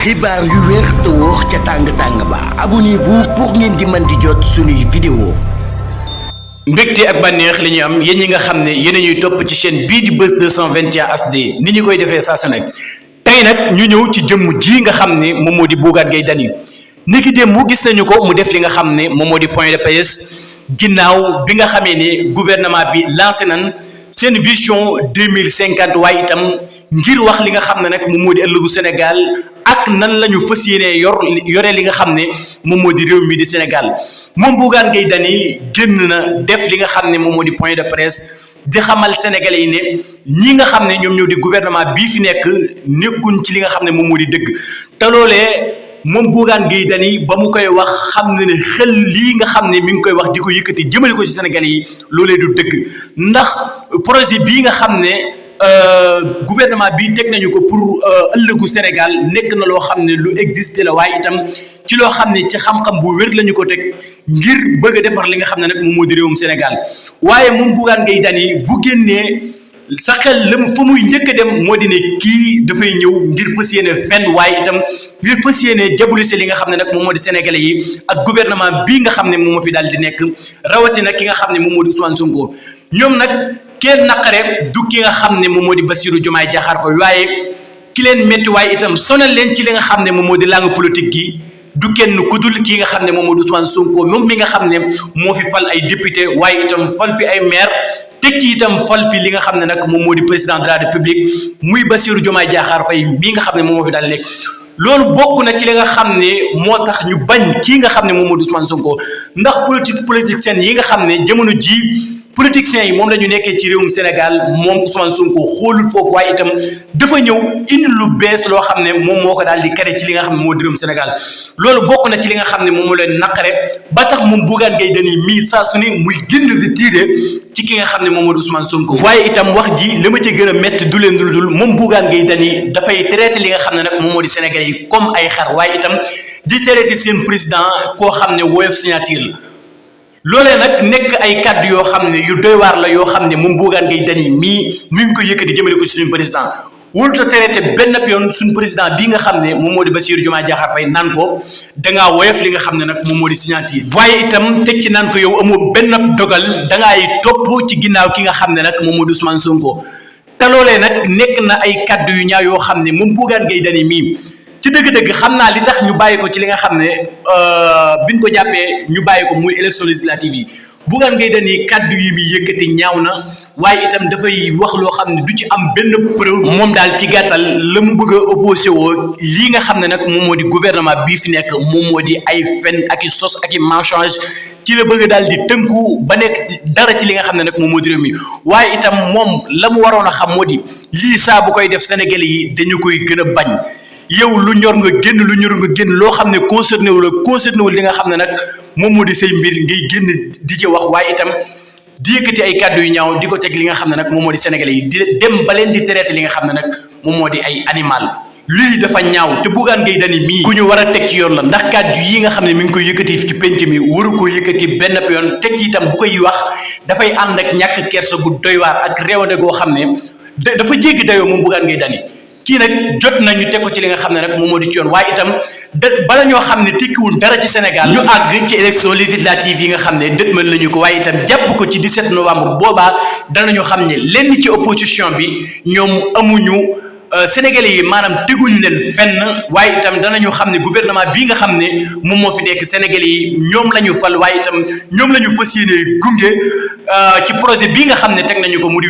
xibaar yu wér te wóor ca tàng-tàng ba abonnez-vous pour ngeen di mën di jot suñuy vidéo. mbégte ak bànneex li ñuy am yéen ñi nga xam ne yéen a ñuy topp ci chaîne bii di Buzz 221 HD ni ñu koy defee saa su nekk tey nag ñu ñëw ci jëmm ji nga xam ne moom moo di Bougane Gueye Dany niki démb mu gis nañu ko mu def li nga xam ne moom moo di point de presse ginnaaw bi nga xamee ne gouvernement bi lancé nan seen vision 2050 waaye itam ngir wax li nga xam ne nag moom moo di ëllëgu Sénégal ak nan la ñu fas yéenee yore li nga xam ne moom moo di réew mi di Sénégal moom Bougane Gueye Dany génn na def li nga xam ne moom moo di point de presse di xamal sénégalais yi ne ñi nga xam ne ñoom ñoo di gouvernement bii fi nekkuñ ci li nga xam ne moom moo di dëgg te loolee moom Bougane Gueye Dany ba mu koy wax xam na ne xel lii nga xam ne mi ngi koy wax di ko yëkkati jëmale ko ci sénégalais yi loolee du dëgg ndax projet bii nga xam ne gouvernement bi teg nañu ko pour ëllëgu Sénégal nekk na loo xam ne lu existé la waaye itam ci loo xam ne ci xam-xam bu wér la ñu ko teg ngir bëgg a defar li nga xam ne nag moom moo di réewum Sénégal waaye moom Bougane Gueye Dany bu génnee sa xel la fa muy njëkk a dem moo di ne kii dafay ñëw ngir fas yéene fenn waaye itam ngir fas yéene jabulise li nga xam ne nag moom moo di sénégalais yi ak gouvernement bii nga xam ne moom moo fi daal di nekk rawatina ki nga xam ne moom moo di Ousmane Sonko ñoom nag kenn naqare du ki nga xam ne moom moo di Bassirou Diomaye Diakhar Faye waaye ki leen métti waaye itam sonal leen ci li nga xam ne moom moo di langue politique gi du kenn ku dul ki nga xam ne moom moo di Ousmane Sonko moom mi nga xam ne moo fi fal ay député waaye itam fal fi ay maire teg ci itam fal fi li nga xam ne nag moom moo di président de la république muy Bassirou Diomaye Diakhar Faye mi nga xam ne moom moo fi daal nekk loolu bokk na ci li nga xam ne moo tax ñu bañ kii nga xam ne moom moo di Ousmane Sonko ndax politiciens yi nga xam ne jamono ji politiciens yi moom la ñu nekkee ci réewum Sénégal moom Ousmane Sonko xoolul foofu waaye itam dafa ñëw indi lu bees loo xam ne moom moo ko daal di kare ci li nga xam ne moo di réewum Sénégal loolu bokk na ci li nga xam ne moom moo leen naqare ba tax moom Bougane Gueye Dany mii saa su ne muy génn di tiire ci ki nga xam ne moom moo di Ousmane Sonko waaye itam wax ji li ma ci gën a métti du leen dul moom Bougane Gueye Dany dafay traité li nga xam ne nag moom moo di Sénégalais yi comme ay xar waaye itam di traité seen président koo xam ne woyof signature la loolee nag nekk ay kàddu yoo xam ne yu doy waar la yoo xam ne moom Bougane Gueye Dany mi ngi ko yëkkati jëmale ko ci suñu président wóorut a traité benn yoon suñu président bii nga xam ne moom moo di Bassirou Diomaye Diakhar Faye naan ko dangaa woyof li nga xam ne nag moom moo di signature waaye itam teg ci naan ko yow amoo benn dogal dangaay topp ci ginnaaw ki nga xam ne nag moom moo di Ousmane Sonko te loolee nag nekk na ay kàddu yu ñaaw yoo xam ne moom Bougane Gueye Dany mii ci dëgg-dëgg xam naa li tax ñu bàyyi ko ci li nga xam ne biñ ko jàppee ñu bàyyi ko muy élection législative yi Bougane Gueye Dany kàddu yi muy yëkkati ñaaw na waaye itam dafay wax loo xam ne du ci am benn preuve moom daal ci gàttal la mu bëgg a opposé woo lii nga xam ne nag moom moo di gouvernement bii fi nekk moom moo di ay fen ak i sos ak i mensonge ci la bëgg daal di tënku ba nekk dara ci li nga xam ne nag moom moo di réew mi waaye itam moom la mu waroon a xam moo di lii saa bu koy def Sénégalais yi dañu koy gën a bañ yow lu ñor nga génn lu ñor nga génn loo xam ne concerné wul li nga xam ne nag moom moo di say mbir ngay génn di ci wax waaye itam di yëkkati ay kàddu yu ñaaw di ko teg li nga xam ne nag moom moo di sénégalais yi di dem ba leen di traité li nga xam ne nag moom moo di ay animal lii dafa ñaaw te Bougane Gueye Dany mii ku ñu war a teg ci yoon la ndax kàddu yi nga xam ne mi ngi koy yëkkati ci penc mi waru ko yëkkati benn yoon teg ci itam bu koy wax dafay ànd ak ñàkk kersa gu doy waar ak réewande goo xam ne dafa jéggi dayoo moom Bougane Gueye Dany kii nag jot nañu teg ko ci li nga xam ne nag moom moo di ci yoon waaye itam bala ñoo xam ne tekkiwul dara ci Sénégal ñu àgg ci élection législative yi nga xam ne dëtmal nañu ko waaye itam jàpp ko ci 17 novembre boobaa danañu xam ne lenn ci opposition bi ñoom amuñu Sénégalais yi maanaam teguñu leen fenn waaye itam danañu xam ne gouvernement bii nga xam ne moom moo fi nekk Sénégalais yi ñoom la ñu fal waaye itam ñoom la ñu fas yéene gunge ci projet bii nga xam ne teg nañu ko mu di